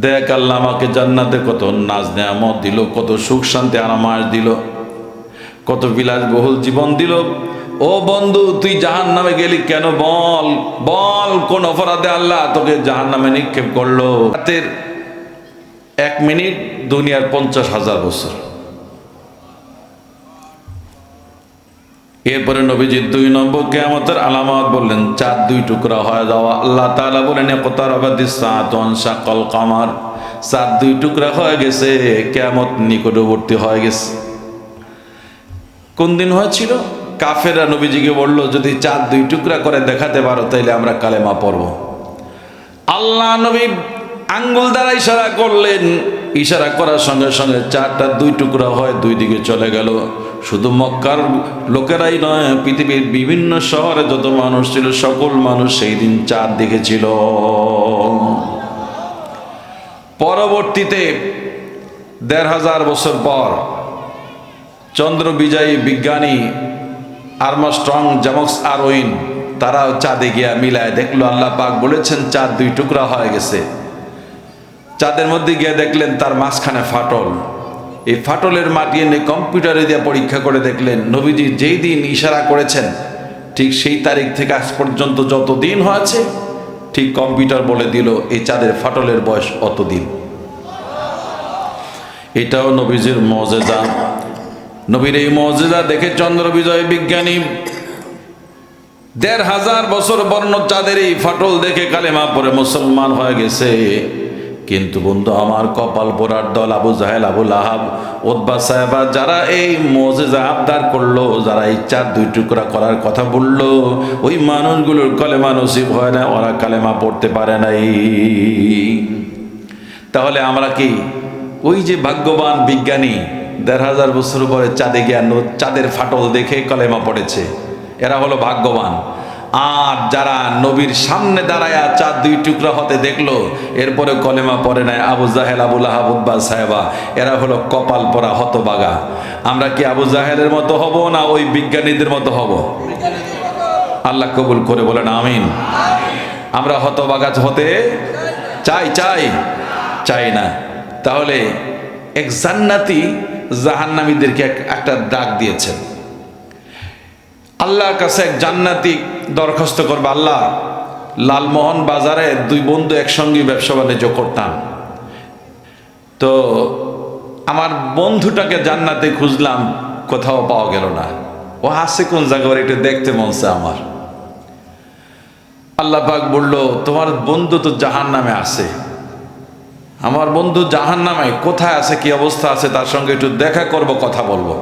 দেখ আল্লাহ আমাকে জান্নাতে কত নাজ নেয়ামত দিল, কত সুখ শান্তি আরামাস দিল, কত বিলাসবহুল জীবন দিল। ও বন্ধু, তুই জাহান্নামে গেলি কেন? বল বল, কোন অপরাধে আল্লাহ তোকে জাহান্নামে নিক্ষেপ করলো? রাতের 1 মিনিট দুনিয়ার 50,000 বছর। এরপরে নবীজি 2 নম্বর কিয়ামতের আলামত বললেন, চাঁদ 2 টুকরা হয়ে যাওয়া। আল্লাহ তাআলা বলেন, ইকতারাবাতিস সাআতু ওয়ানশাক্কাল কামার। চাঁদ 2 টুকরা হয়ে গেছে, কিয়ামত নিকটবর্তী হয়ে গেছে। কোন দিন হয়েছিল? কাফেররা নবীজিকে বলল, যদি চাঁদ 2 টুকরা করে দেখাতে পারো তাইলে আমরা কালেমা পড়ব। আল্লাহ নবী আঙ্গুল দ্বারা ইশারা করলেন, ইশারা করার সঙ্গে সঙ্গে চাঁদটা 2 টুকরা হয় 2 দিকে চলে গেল। শুধু মক্কার লোকেরাই নয়, পৃথিবীর বিভিন্ন শহরে যত মানুষ ছিল সকল মানুষ সেই দিন চাঁদ দেখেছিল। পরবর্তীতে 1,500 বছর পর চন্দ্র বিজয়ী বিজ্ঞানী আর্মস্ট্রং, জামক্স আরউইন তারাও চাঁদে গিয়া মিলায় দেখলো, আল্লাহ পাক বলেছেন চাঁদ 2 টুকরা হয়ে গেছে। চাঁদের মধ্যে গিয়ে দেখলেন তার মাঝখানে ফাটল। এই ফাটলের মাটি এনে কম্পিউটারে দিয়ে পরীক্ষা করে দেখলেন, নবীজি যেই দিন ইশারা করেছেন ঠিক সেই তারিখ থেকে আজ পর্যন্ত যত দিন হয়েছে ঠিক কম্পিউটার বলে দিল এই চাঁদের ফাটলের বয়স অত দিন। এটাও নবীজির মুজিজা। নবীর এই মুজিজা দেখে চন্দ্র বিজয় বিজ্ঞানী 1,500 বছর বর্ণ চাঁদের এই ফাটল দেখে কালেমা পড়ে মুসলমান হয়ে গেছে। কিন্তু বন্ধু আমার, কপাল পোড়ার দল আবু জাহেল, আবু লাহাব, উতবা সাহেবা যারা এই মুজিজা আবদার করলো, যারা এই চাঁদ 2 টুকরা করার কথা বললো, ওই মানুষগুলোর কালেমা নসিব হয় না, ওরা কালেমা পড়তে পারে নাই। তাহলে আমরা কি ওই যে ভাগ্যবান বিজ্ঞানী 1,500 বছর পরে চাঁদে গিয়ে চাঁদের ফাটল দেখে কালেমা পড়েছে, এরা হলো ভাগ্যবান। আর যারা নবীর সামনে দাঁড়ায়া চাঁদ 2 টুকরা হতে দেখলো এরপরে কলেমা পড়ে নাই, আবু জাহেল, আবু লাহাব, উতবা সাহেবা, এরা হলো কপাল পরা হতবাগা। আমরা কি আবু জাহেলের মতো হব না ওই বিজ্ঞানীদের মতো হব? আল্লাহ কবুল করে বলেন আমিন। আমরা হতবাগা হতে চাই না। তাহলে এক জান্নাতি জাহান্নামীদেরকে একটা ডাক দিয়েছেন। আল্লাহর কাছে এক জান্নাতি দরখাস্ত করবে, আল্লাহ, লালমোহন বাজারে 2 বন্ধু একসঙ্গে ব্যবসা বাণিজ্য করতাম, তো আমার বন্ধুটাকে জান্নাতে খুঁজলাম, কোথাও পাওয়া গেল না। ও আছে কোন জায়গায়, একটু দেখতে মন চায় আমার। আল্লাহ পাক বলল, তোমার বন্ধু তো জাহান্নামে আছে। আমার বন্ধু জাহান্নামে কোথায় আছে, কি অবস্থা আছে, তার সঙ্গে একটু দেখা করব, কথা বলবো।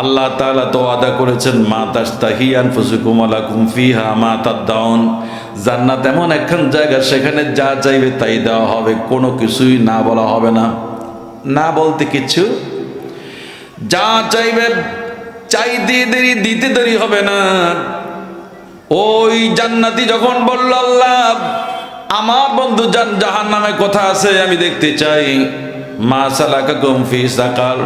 আল্লাহ তাআলা তো ওয়াদা করেছেন, মা তাশতাহি আনফুসুকুম ওয়া লাকুম ফিহা মা তাদউন। জান্নাত এমন একখান জায়গা, সেখানে যা চাইবে তাই দেওয়া হবে, কোনো কিছুই না বলা হবে না। না বলতে কিছু, যা চাইবে চাইতে দেরি, দিতে দেরি হবে না। ওই জান্নাতি যখন বলল, আল্লাহ, আমার বন্ধু জাহান্নামে কোথায় আছে আমি দেখতে চাই। মা সালাকাকুম ফি সাকার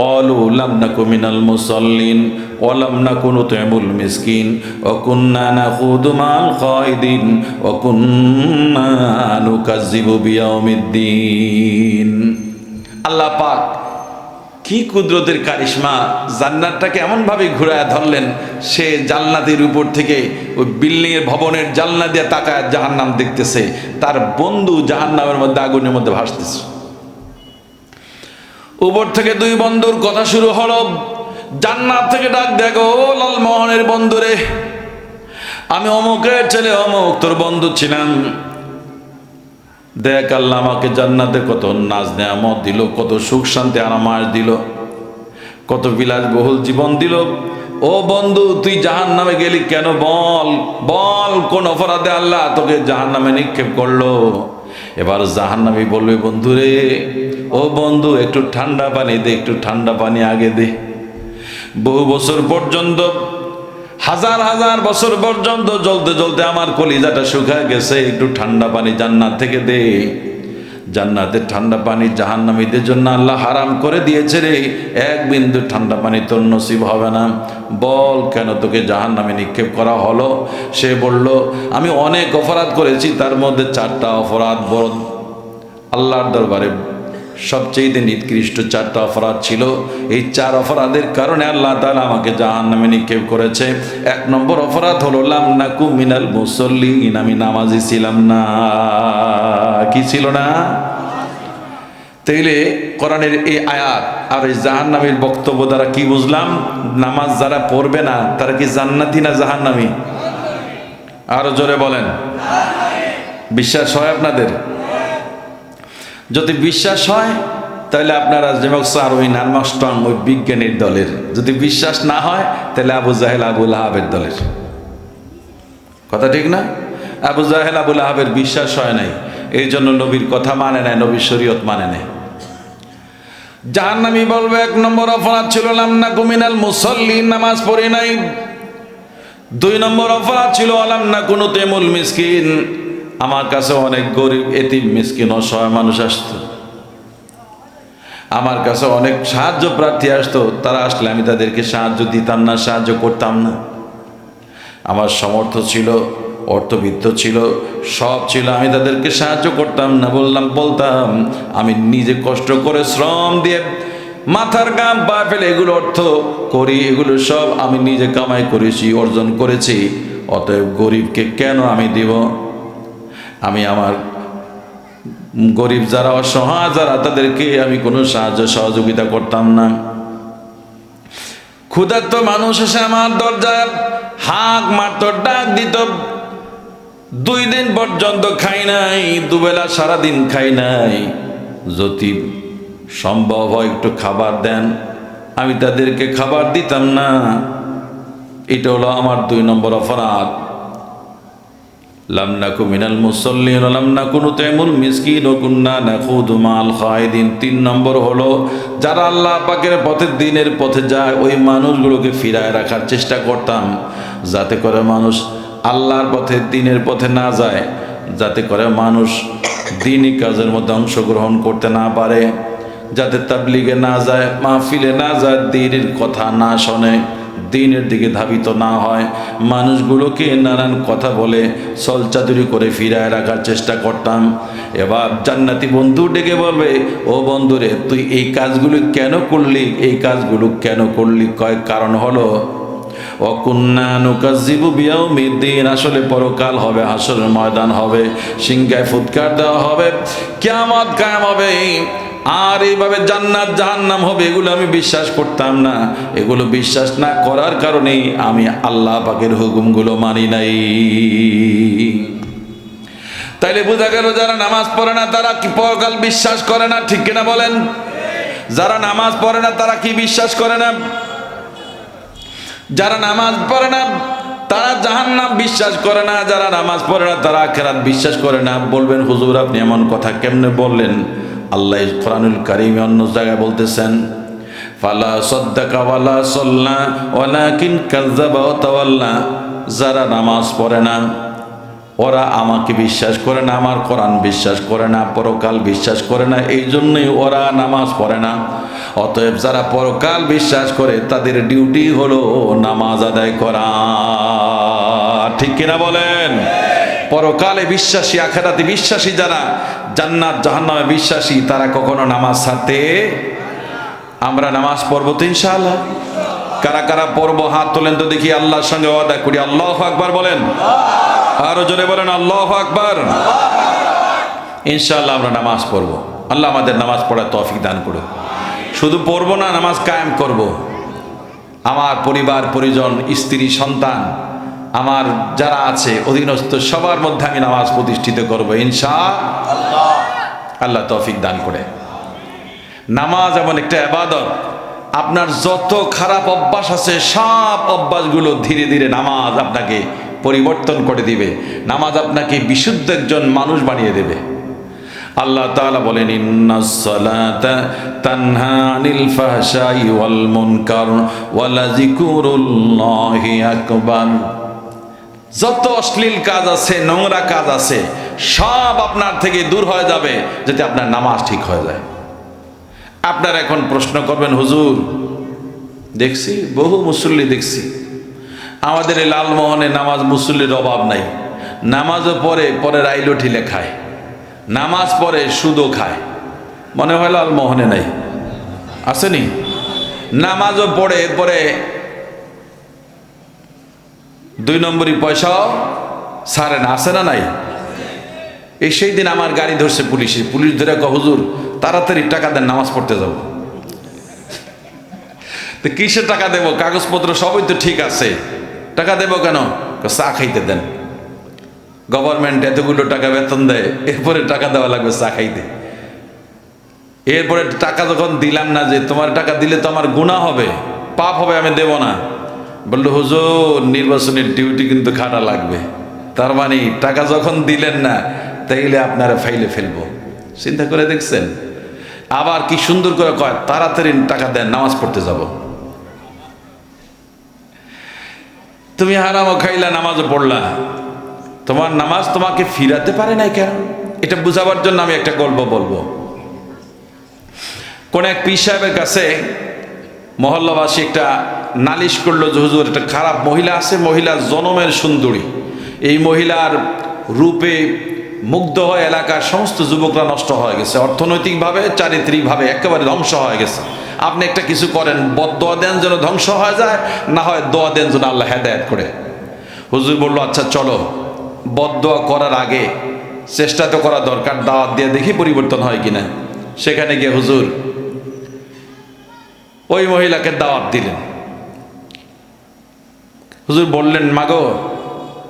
قالوا لم نكن من المصلين ولم نكن نطعم المسكين وكنا نخوض مع الخائضين وكنا نكذب بيوم الدين। আল্লাহ পাক কি কুদরতের কারিশমা, জান্নাতটাকে এমন ভাবে ঘুরায় ধরলেন, সে জান্নাতের উপর থেকে ওই বিল্ডিং এর ভবনের জানলা দিয়ে তাকায় জাহান্নাম দেখতেছে, তার বন্ধু জাহান্নামের মধ্যে আগুনের মধ্যে ভাসতেছে। উপর থেকে 2 বন্ধুর কথা শুরু হলো। জান্নাত থেকে ডাক, দেখো লালমোহনের বন্ধুরে, আমি অমুকের ছেলে অমুক, তোর বন্ধু ছিলাম। দেখ আল্লাহ আমাকে জান্নাতে কত নাজ নেয়ামত দিল, কত সুখ শান্তি আরামাস দিল, কত বিলাসবহুল জীবন দিল। ও বন্ধু, তুই জাহান্নামে গেলি কেন? বল বল, কোন অপরাধে আল্লাহ তোকে জাহান্নামে নিক্ষেপ করলো? এবার জাহান্নামী বলবে, বন্ধুরে, ও বন্ধু, একটু ঠান্ডা পানি দে, একটু ঠান্ডা পানি আগে দে। বহু বছর পর্যন্ত, হাজার বছর পর্যন্ত জ্বলতে জ্বলতে আমার কলিজাটা শুকায় গেছে, একটু ঠান্ডা পানি জান্নাত থেকে দে। জান্নাতের ঠান্ডা পানি জাহান্নামীদের জন্য আল্লাহ হারাম করে দিয়েছে রে, এক বিন্দু ঠান্ডা পানি তোর নসিব হবে না। বল কেন তোকে জাহান্নামে নিক্ষেপ করা হলো? সে বলল, আমি অনেক অপরাধ করেছি, তার মধ্যে 4টা অপরাধ বড় আল্লাহর দরবারে সবচেয়ে নিকৃষ্ট 4টা অপরাধ ছিল। এই 4 অপরাধের কারণে আল্লাহ তাআলা আমাকে জাহান্নামে নিক্ষেপ করেছে। 1 নম্বর অপরাধ হলো লাম নাকু মিনাল মুসাল্লিন, আমি নামাজি ছিলাম না। কি ছিল না? তাইলে কোরআনের এই আয়াত আর এই জাহান্নামীর বক্তব্য দ্বারা কি বুঝলাম? নামাজ যারা পড়বে না তারা কি জান্নাতি না জাহান্নামী? আরো জোরে বলেন। বিশ্বাস হয় আপনাদের? যদি বিশ্বাস হয় তাহলে আপনারা যেমন সারউইন আর্মস্ট্রং ওই বিজ্ঞানীর দলের, যদি বিশ্বাস না হয় তাহলে আবু জাহেল আবু লাহাবের দলের। কথা ঠিক না? আবু জাহেল আবু লাহাবের বিশ্বাস হয় নাই, এই জন্য নবীর কথা মানে নাই, নবীর শরীয়ত মানে নাই। জাহান্নামী বলবে 1 নম্বর অপরাধ ছিল লাম নাকু মিনাল মুসাল্লিন, নামাজ পড়ি নাই। 2 নম্বর অপরাধ ছিল লাম নাকু নুতিমুল মিসকিন, আমার কাছে অনেক গরিব এতিম মিসকিন অসহায় মানুষ আসতো, আমার কাছে অনেক সাহায্য প্রার্থী আসতো, তারা আসলে আমি তাদেরকে সাহায্য দিতাম না, সাহায্য করতাম না। আমার সামর্থ্য ছিল, অর্থবিত্ত ছিল, সব ছিল, আমি তাদেরকে সাহায্য করতাম না। বলতাম আমি নিজে কষ্ট করে শ্রম দিয়ে মাথার গাম পা ফেলে এগুলো অর্থ করি, এগুলো সব আমি নিজে কামাই করেছি, অর্জন করেছি, অতএব গরিবকে কেন আমি দিব? আমি আমার গরিব যারা অসহায় যারা তাদেরকে আমি কোনো সাহায্য সহযোগিতা করতাম না। ক্ষুধার্ত মানুষ এসে আমার দরজায় হাঁক মারত, ডাক দিত, 2 দিন পর্যন্ত খাই নাই, 2 বেলা সারাদিন খাই নাই, যদি সম্ভব হয় একটু খাবার দেন। আমি তাদেরকে খাবার দিতাম না। এটা হলো আমার 2 নম্বর অপরাধ। লাম নাকু মিনাল মুসাল্লিন লাম নাকু নুতিমুল মিসকিন ওয়া কুন্না নাখুদু মাল খায়দিন। 3 নম্বর হলো যারা আল্লাহ পাকের পথে, দ্বীনের পথে যায়, ওই মানুষগুলোকে ফিরায় রাখার চেষ্টা করতাম, যাতে করে মানুষ আল্লাহর পথে, দ্বীনের পথে না যায়, যাতে করে মানুষ দ্বীনি কাজের মধ্যে অংশগ্রহণ করতে না পারে, যাতে তাবলীগে না যায়, মাহফিলে না যায়, দ্বীনের কথা না শোনে, দ্বীনের দিকে ধাবিত না হয়, মানুষগুলোকে নানান কথা বলে ছলচাতুরি করে ফিরায় রাখার চেষ্টা করতাম। এবার জান্নাতি বন্ধু ডেকে বলবে, ও বন্ধুরে তুই এই কাজগুলো কেন করলি? এই কাজগুলো কেন করলি? কয় কারণ হলো ওয়াকুন্না নুকাজ্জিবু বিয়াউমিদ্দিন, আসলে পরকাল হবে, হাসরের ময়দান হবে, সিংহায় ফুৎকার দেওয়া হবে, কিয়ামত কায়েম হবে, আর এইভাবে জান্নাত জাহান্নাম হবে, এগুলো আমি বিশ্বাস করতাম না। এগুলো বিশ্বাস না করার কারণেই আমি আল্লাহ পাকের হুকুমগুলো মানি নাই। তাইলে বোঝা গেল যারা নামাজ পড়ে না তারা কি পরকাল বিশ্বাস করে না? ঠিক কিনা বলেন? যারা নামাজ পড়ে না তারা কি বিশ্বাস করে না? যারা নামাজ পড়ে না তারা জাহান্নাম বিশ্বাস করে না, যারা নামাজ পড়ে না তারা আখিরাত বিশ্বাস করে না। বলবেন হুজুর আপনি এমন কথা কেমনে বললেন? আল্লাহ কোরআনুল কারীমে অন্য জায়গায় বলতেছেন, ফালা সাদ্দাকা ওয়ালা সাল্লা ওয়ালাকিন কাযযাবা ওয়া তাওয়াল্লা। যারা নামাজ পড়ে না ওরা আমাকে বিশ্বাস করে না, আমার কোরআন বিশ্বাস করে না, পরকাল বিশ্বাস করে না, এই জন্যই ওরা নামাজ পড়ে না। অতএব যারা পরকাল বিশ্বাস করে তাদের ডিউটি হলো নামাজ আদায় করা। ঠিক কিনা বলেন? পরকালে বিশ্বাসী, আখিরাতে বিশ্বাসী যারা, জান্নাত জাহান্নামে বিশ্বাসী, তারা কখনো নামাজ ছাড়তে। আমরা নামাজ পড়বো তো ইনশাআল্লাহ। কারা কারা পড়বো হাত তোলেন তো দেখি, আল্লাহর সঙ্গে ওয়াদা করি। আল্লাহু আকবার বলেন, আরো জোরে বলেন আল্লাহু আকবার। ইনশাআল্লাহ আমরা নামাজ পড়বো। আল্লাহ আমাদের নামাজ পড়ার তৌফিক দান করুন। শুধু পড়বো না, নামাজ কায়েম করব। আমার পরিবার পরিজন, স্ত্রী সন্তান, আমার যারা আছে অধীনস্থ সবার মধ্যে আমি নামাজ প্রতিষ্ঠিত করব ইনশাআল্লাহ। আল্লাহ তৌফিক দান করে। নামাজ এমন একটা ইবাদত, আপনার যত খারাপ অভ্যাস আছে সব অভ্যাসগুলো ধীরে ধীরে নামাজ আপনাকে পরিবর্তন করে দিবে। নামাজ আপনাকে বিশুদ্ধ একজন মানুষ বানিয়ে দেবে। আল্লাহ তাআলা বলেন, ইন্নাস সালাতা তানহা আনিল ফাহশাই ওয়াল মুনকার ওয়া লাযিকরুল্লাহি আকবার। যত অশ্লীল কাজ আছে, নোংরা কাজ আছে, সব আপনার থেকে দূর হয়ে যাবে যাতে আপনার নামাজ ঠিক হয়ে যায়। আপনারা এখন প্রশ্ন করবেন, হুজুর দেখছি বহু মুসল্লি দেখছি আমাদের এই লালমোহনে নামাজ মুসল্লির অভাব নাই, নামাজও পরে পরে রাইলো ঠিলে খায়, নামাজ পরে সুদও খায়, মনে হয় লালমোহনে নাই, আসেনি? নামাজও পড়ে এরপরে 2 নম্বরই পয়সাও ছাড়ে না, আসে না নাই? এই সেই দিন আমার গাড়ি ধরছে পুলিশ ধরে কয়, হুজুর তাড়াতাড়ি টাকা দেন, নামাজ পড়তে যাব। তো কিসে টাকা দেব? কাগজপত্র সবই তো ঠিক আছে, টাকা দেব কেন? চা খাইতে দেন, গভর্নমেন্ট এতগুলো টাকা বেতন দেয়, এরপরে টাকা দেওয়া লাগবে চা খাইতে। এরপরে টাকা যখন দিলাম না, যে তোমার টাকা দিলে তো আমার গুনাহ হবে, পাপ হবে, আমি দেব না। বললো, হুজুর নির্বাচনের ডিউটি কিন্তু খাটা লাগবে, তার মানে টাকা যখন দিলেন না তাইলে আপনারা ফাইলে ফেলবো। চিন্তা করে দেখছেন? আবার কি সুন্দর করে কয়, তাড়াতাড়ি টাকা দেন, নামাজ পড়তে যাব। তুমি হারামও খাইলা, নামাজও পড়লা, তোমার নামাজ তোমাকে ফিরাতে পারে নাই কেন? এটা বুঝাবার জন্য আমি একটা গল্প বলবো। কোন এক পীর সাহেবের কাছে মহল্লাবাসী একটা নালিশ করলো যে হুজুর একটা খারাপ মহিলা আছে, মহিলা জনমের সুন্দরী, এই মহিলার রূপে মুগ্ধ হয়ে এলাকার সমস্ত যুবকরা নষ্ট হয়ে গেছে, অর্থনৈতিকভাবে চারিত্রিকভাবে একেবারে ধ্বংস হয়ে গেছে। আপনি একটা কিছু করেন, বদদোয়া দেন যেন ধ্বংস হয়ে যায়, না হয় দোয়া দেন যেন আল্লাহ হেদায়েত করে। হুজুর বলল, আচ্ছা চলো, বদদোয়া করার আগে চেষ্টা তো করা দরকার, দাওয়াত দিয়ে দেখি পরিবর্তন হয় কিনা। সেখানে গিয়ে হুজুর ওই মহিলাকে দাওয়াত দিলেন। হুজুর বললেন, মাগো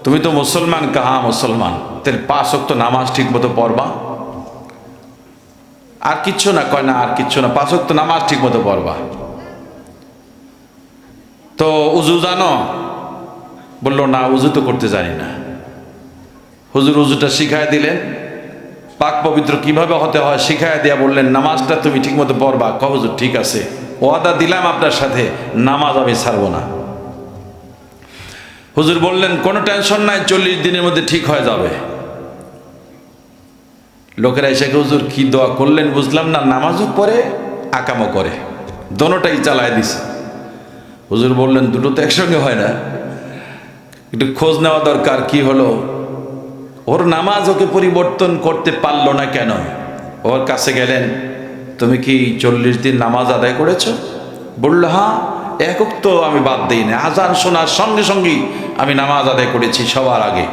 তুমি তো মুসলমান? কাহা মুসলমান, তাহলে 5 ওয়াক্ত নামাজ ঠিক মতো পড়বা? আর কিচ্ছু না? কয় না আর কিচ্ছু না, 5 ওয়াক্ত নামাজ ঠিক মতো পড়বা। তো উজু জানো? বললো, না উজু তো করতে জানি না। হুজুর উজুটা শিখায় দিলেন, পাক পবিত্র কিভাবে হতে হয় শিখায় দিয়া বললেন, নামাজটা তুমি ঠিক মতো পড়বা। কয় হুজুর ঠিক আছে, ওয়াদা দিলাম আপনার সাথে, নামাজ আমি ছাড়বো না। হুজুর বললেন, কোনো টেনশন নাই, 40 দিনের মধ্যে ঠিক হয়ে যাবে। লোকেরা এসে, হুজুর কি দোয়া করলেন বুঝলাম না, নামাজও পড়ে আকামও করে, দোনোটাই চালায় দিছে। হুজুর বললেন, দুটো তো একসঙ্গে হয় না, একটু খোঁজ নেওয়া দরকার, কি হলো? ওর নামাজ ওকে পরিবর্তন করতে পারলো না কেন? ওর কাছে গেলেন, তুমি কি 40 দিন নামাজ আদায় করেছো? বললো, হ্যাঁ, একক তো আমি বাদ দিই না, আজান শোনার সঙ্গে সঙ্গেই আমি নামাজ আদায় করেছি সবার আগে।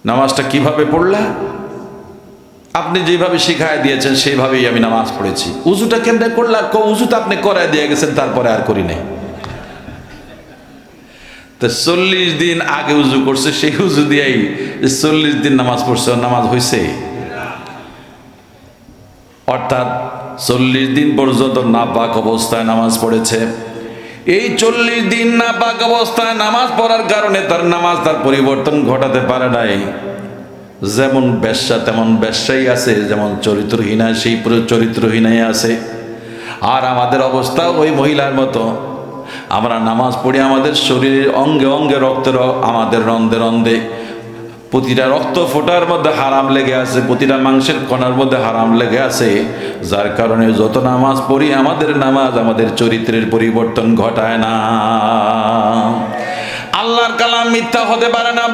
নামাজটা কিভাবে পড়লা? আপনি যেভাবে শিখায় দিয়েছেন সেইভাবেই আমি নামাজ পড়েছি। উজুটা কেমনে করলা? উজুটা আপনি করায় দিয়ে গেছেন, তারপরে আর করি নাই। তো 40 দিন আগে উজু করছে, সেই উজু দিয়েই 40 দিন নামাজ পড়ছে, নামাজ হয়েছে? অর্থাৎ 40 দিন পর্যন্ত নাপাক অবস্থায় নামাজ পড়েছে। এই 40 দিন নাপাক অবস্থায় নামাজ পড়ার কারণে তার নামাজ তার পরিবর্তন ঘটাতে পারে নাই। যেমন বেশ্যা তেমন বেশ্যাই আছে, যেমন চরিত্রহীনা সেই চরিত্রহীনাই আছে। আর আমাদের অবস্থা ওই মহিলার মতো, আমরা নামাজ পড়ি, আমাদের শরীরের অঙ্গে অঙ্গে রক্তের, আমাদের রন্ধে রন্ধে প্রতিটা রক্ত ফোঁটার মধ্যে হারাম লেগে আছে, প্রতিটা মাংসের কণার মধ্যে হারাম লেগে আছে, যার কারণে যত নামাজ পড়ি আমাদের নামাজ আমাদের চরিত্রের পরিবর্তন ঘটায় না। আল্লাহর কালাম মিথ্যা হতে পারে না।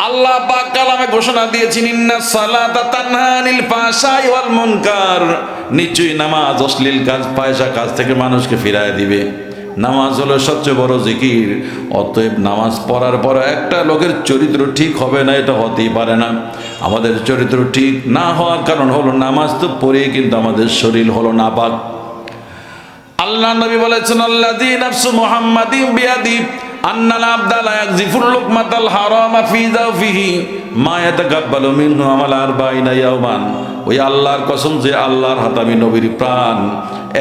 আল্লাহ পাক কালামে ঘোষণা দিয়েছেন, ইন্নাস সালাতা তানহা আনিল ফাহশাই ওয়াল মুনকার, নিশ্চয়ই নামাজ অশ্লীল কাজ, ফাহিশা কাজ থেকে মানুষকে ফিরায় দিবে। নামাজ হলো সবচেয়ে বড় জিকির। অতএব নামাজ পড়ার পর একটা লোকের চরিত্র ঠিক হবে না, এটা হতেই পারে না। আমাদের চরিত্র ঠিক না হওয়ার কারণ হলো নামাজ তো পড়ে কিন্তু আমাদের শরীর হলো নাপাক। আল্লাহ নবী বলেছেন, আল্লাযী নাফসু মুহাম্মাদিন বিয়াদি আন্নাল আবদা লা ইয়াগজিফুল লুকমাতাল হারামা ফি যাওফিহি মা ইয়াতাকাব্বালু মিনহু আমালা 40 ইয়াওমান। ওই আল্লাহর কসম, যে আল্লাহর হাতে আমি নবীর প্রাণ,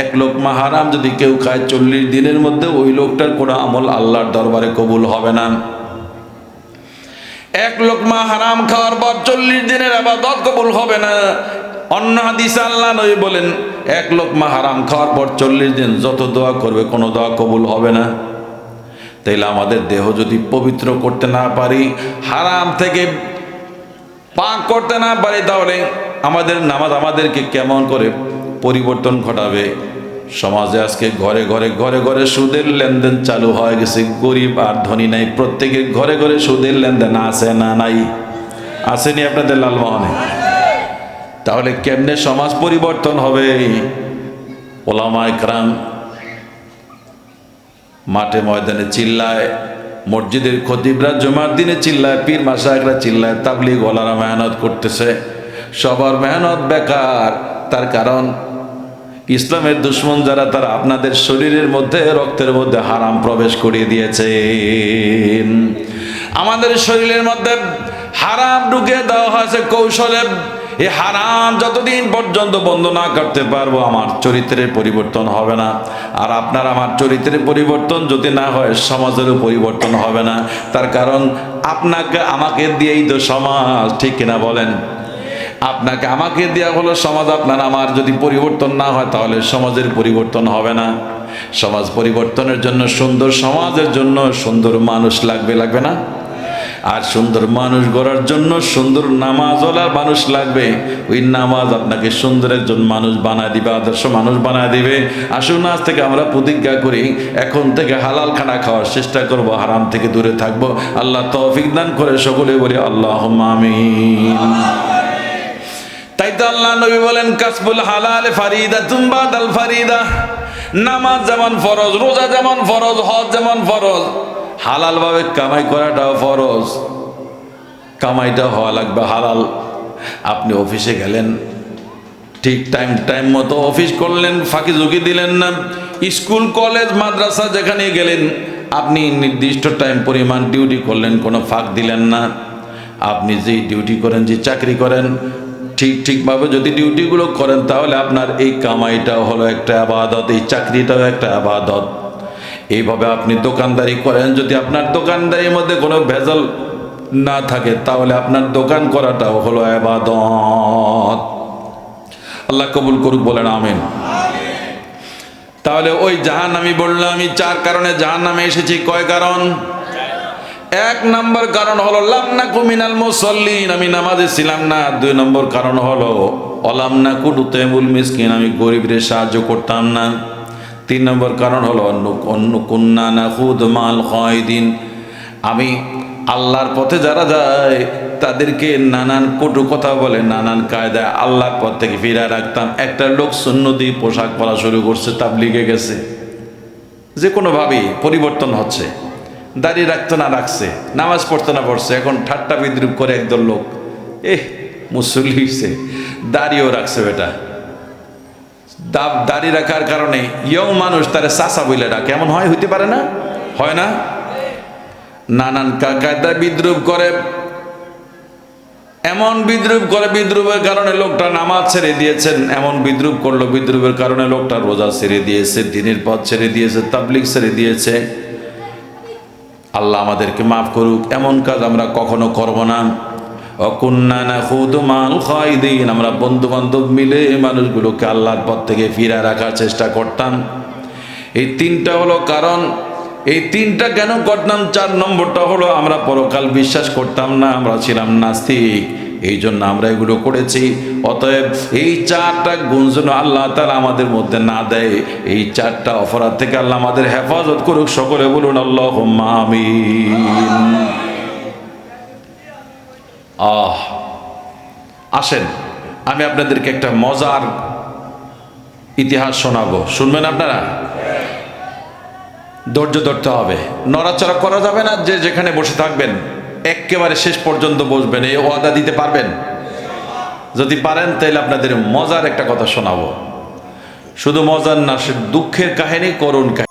এক লোকমা হারাম যদি কেউ খায় 40 দিনের মধ্যে ওই লোকটার কোনো আমল আল্লাহর দরবারে কবুল হবে না। এক লোকমা হারাম খাওয়ার পর 40 দিনের ইবাদত কবুল হবে না। অন্য হাদিসে আল্লাহ নবী বলেন, এক লোকমা হারাম খাওয়ার পর 40 দিন যত দোয়া করবে কোনো দোয়া কবুল হবে না। তাইলে আমাদের দেহ যদি পবিত্র করতে না পারি, হারাম থেকে পাক করতে না পারি তাহলে আমাদের নামাজ আমাদেরকে কেমন করে পরিবর্তন ঘটাবে। সমাজে আজকে ঘরে ঘরে ঘরে ঘরে সুদের লেনদেন চালু হয়ে গেছে। গরিব আর ধনী নাই, প্রত্যেকের ঘরে ঘরে সুদের লেনদেন আছে না নাই? আসেনি আপনাদের লালমোহনে? তাহলে কেমনে সমাজ পরিবর্তন হবে? ওলামা ইকরাম মাঠে ময়দানে চিল্লায়, মসজিদের খতিবরা জুমার দিনে চিল্লায়, পীর মাশায়েখরা চিল্লায়, তাবলীগ ওয়ালারা মেহনত করতেছে, সবার মেহনত বেকার। তার কারণ ইসলামের দুশ্মন যারা, তারা আপনাদের শরীরের মধ্যে, রক্তের মধ্যে হারাম প্রবেশ করিয়ে দিয়েছে। আমাদের শরীরের মধ্যে হারাম ঢুকিয়ে দেওয়া হয়েছে কৌশলে। এই হারাম যতদিন পর্যন্ত বন্ধ না করতে পারবো, আমার চরিত্রের পরিবর্তন হবে না। আর আপনার আমার চরিত্রের পরিবর্তন যদি না হয়, সমাজেরও পরিবর্তন হবে না। তার কারণ আপনাকে আমাকে দিয়েই তো সমাজ, ঠিক কিনা বলেন? আপনাকে আমাকে দেওয়া হলো সমাজ। আপনার আমার যদি পরিবর্তন না হয়, তাহলে সমাজের পরিবর্তন হবে না। সমাজ পরিবর্তনের জন্য, সুন্দর সমাজের জন্য সুন্দর মানুষ লাগবে, লাগবে না? আর সুন্দর মানুষ গড়ার জন্য সুন্দর নামাজওয়ালা মানুষ লাগবে। ওই নামাজ আপনাকে সুন্দর একজন মানুষ বানায় দিবে, আদর্শ মানুষ বানায় দিবে। আসুন আজ থেকে আমরা প্রতিজ্ঞা করি, এখন থেকে হালাল খানা খাওয়ার চেষ্টা করব, হারাম থেকে দূরে থাকবো। আল্লাহ তৌফিক দান করে সকলে বলি আল্লাহুম্মা আমিন। তাই তো আল্লাহ নবী বলেন, কাসবুল হালাল ফারিদাতুম বাদাল ফারিদা। নামাজ যেমন ফরজ, রোজা যেমন ফরজ, হজ যেমন ফরজ, হালাল ভাবে কামাই করাটাও ফরজ। কামাইটা হওয়া লাগবে হালাল। আপনি অফিসে গেলেন, ঠিক টাইম মতো অফিস করলেন, ফাঁকি ঝুঁকি দিলেন না। স্কুল কলেজ মাদ্রাসা যেখানে গেলেন, আপনি নির্দিষ্ট টাইম পরিমাণ ডিউটি করলেন, কোনো ফাঁক দিলেন না। আপনি যেই ডিউটি করেন, যে চাকরি করেন, ঠিকভাবে যদি ডিউটিগুলো করেন, তাহলে আপনার এই কামাইটাও হলো একটা ইবাদত, এই চাকরিটাও একটা ইবাদত। এইভাবে আপনি দোকানদারি করেন, যদি আপনার দোকানদারির মধ্যে কোনো ভেজাল না থাকে, তাহলে আপনার দোকান করাটাও হলো ইবাদত। আল্লাহ কবুল করুক, বলেন আমিন। তাহলে ওই জাহান্নামী বললাম, আমি 4 কারণে জাহান্নামে এসেছি। কয় কারণ? 1 নম্বর কারণ হলো লাম নাকু মিনাল মুসাল্লিন, আমি নামাজে ছিলাম না। 2 নম্বর কারণ হলো অলাম নাকু নুতাইমুল মিসকিন, আমি গরিবদের সাহায্য করতাম না। 3 নম্বর কারণ হলো কুন্না নাখুদ মাল খায়দিন, আমি আল্লাহর পথে যারা যায় তাদেরকে নানান কটু কথা বলে, নানান কায়দায় আল্লাহর পথ থেকে ফিরায় রাখতাম। একটা লোক সুন্নতি পোশাক পরা শুরু করছে, তাবলিগে গেছে, যে কোনোভাবেই পরিবর্তন হচ্ছে। দাড়ি রাখতো না রাখছে, নামাজ পড়তো না পড়ছে, এখন ঠাট্টা বিদ্রুপ করে একদল লোক, মুসল্লি হইছে, দাড়িও রাখছে। বেটা দাড়ি রাখার কারণে ইয়ং মানুষ তারে চাচা বইলে ডাকে, এমন হয়? হইতে পারে না? হয় না? নানান কায়দায় বিদ্রুপ করে, এমন বিদ্রুপ করে, বিদ্রুপের কারণে লোকটা নামাজ ছেড়ে দিয়েছেন। এমন বিদ্রুপ করলো, বিদ্রুপের কারণে লোকটা রোজা ছেড়ে দিয়েছে, দিনের পথ ছেড়ে দিয়েছে, তাবলীগ ছেড়ে দিয়েছে। আল্লাহ আমাদেরকে মাফ করুক। এমন কাজ আমরা কখনো করব না। অকুন্না নাখুদু মাল খায়দিন, আমরা বন্ধু বান্ধব মিলে মানুষগুলোকে আল্লাহর পথ থেকে ফিরে রাখার চেষ্টা করতাম। এই 3টা হলো কারণ। এই 3টা কেন করতাম? 4 নম্বরটা হলো আমরা পরকাল বিশ্বাস করতাম না, আমরা ছিলাম নাস্তিক, এই জন্য আমরা এগুলো করেছি। অতএব এই 4টা গুণ যেন আল্লাহ তাআলা আমাদের মধ্যে না দেয়, এই 4টা অপরাধ থেকে আল্লাহ আমাদের হেফাজত করুক। সকলে বলুন আল্লাহুম্মা আমিন। আসেন আমি আপনাদেরকে একটা মজার ইতিহাস শোনাবো, শুনবেন আপনারা? ধৈর্য ধরতে হবে, নড়াচড়া করা যাবে না। যে যেখানে বসে থাকবেন একেবারে শেষ পর্যন্ত বসবেন, এই ওয়াদা দিতে পারবেন? যদি পারেন তাহলে আপনাদের মজার একটা কথা শোনাবো। শুধু মজার না, সে দুঃখের কাহিনী, করুণ কাহিনী।